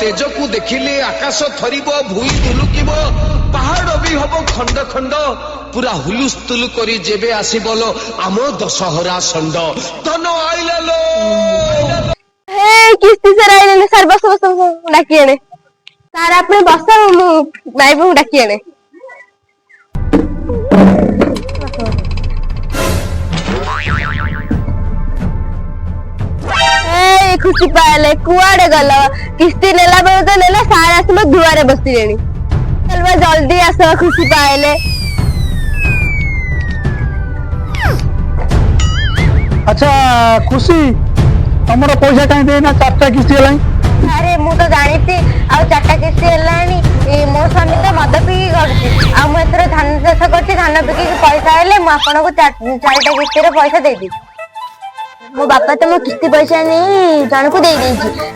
तेज को देखिले आकाश थरिब भूई दुलुकिब पहाड़ भी हम खंड खंड पूरा हुलुस्तुलु करी जेबे आसीबलो आम दशहरा षंड धन आइला लो हे किस्ती सर आइले सर बस बस डाकी आने सर आपने बस भाई बहू डाकी आने खुशी पाले कुआड़े गल किस्ती नेला बेले तो नेला सारे आसलो दुआरे बसती लेनी चलवा जल्दी आस खुशी पाले। अच्छा खुशी तुमर पैसा कहीं देना चारटा किस्ती है अरे मु तो जानी थी आ चारटा किस्ती है मो स्वामी तो मद पिकी कर आ मुझे धान चाष कर धान पिकी पैसा आइले मुझे चारटा किस्ती पैसा देदी मो बापा तो मो किस्ती पैसा नहीं जन को दे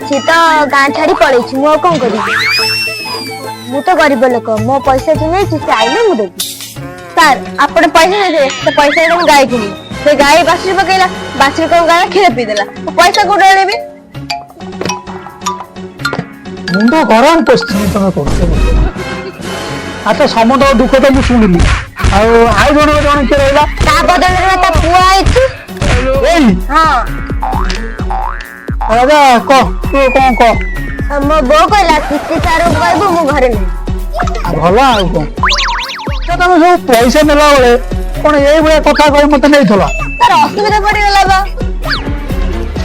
सी तो गाँ छाड़ी पड़े मु कौन करी मु तो गरीब लोक मो पैसा जो नहीं सी आइले मुझे सर आप पैसा दे तो पैसा गाय किनी से गाय बाछी पकईला बाछी कौन गाय क्षीर पीदेला तो पैसा कौट आने मुंड गरम पश्चिम तुम कर अच्छा समस्त दुख तो मुझे शुणिली आउ जन जन किए रहा बदल पुआ हाँ राजा कह तू कौन कह मो बो कहला किस्ती सार कहबो मो घरे नहीं भल आ तुम सब पैसा नेला बेले कौन ये भाया कथा कह मत नहीं तार असुविधा पड़गला बा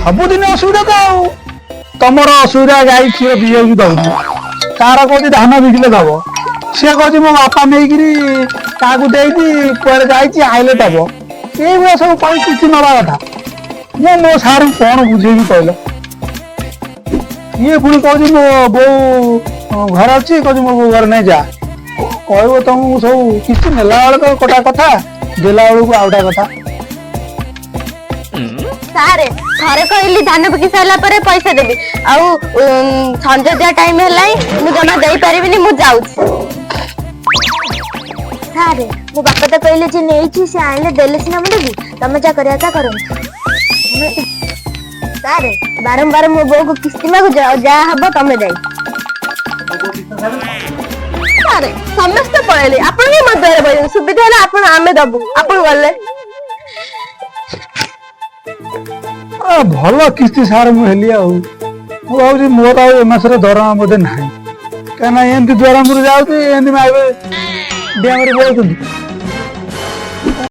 सबुदिन असुविधा तो तुमर असुविधा गाई क्षीर पीए दौर तार कौन धान बिकिले दब सी कह मो बापा नहीं कड़े जाइए आइले दब ये सब कहीं किसी नवा कथा मो मो सार कौन बुझेगी कहल ये पुणी कह मो बो घर अच्छी कह मो बो घर नहीं जा कह तुमको सब किसी नेला बेले तो कटा कथा देला बेलू आउटा कथा सारे थरे कहली धान बिकी सारा पर पैसा देबी आउ संजय जा टाइम है मु जमा दे पारिबिनी मु जाऊ सारे मो बापा तो कहले जे नेई से आइले देले सिना मुझे भी तुम जा करिया ता करो सारे बारंबार मो बो को किस्ती में जा हबो तमे जाई सारे समस्त पळेले आपण के मत बय सुविधा है आपण आमे दबु आपण गले भल किस्ती सार मुझे भाई मोर आसर दरमा बोधे ना कहीं एमती द्वारा मुझे जाऊँगी एमती डैम बोलते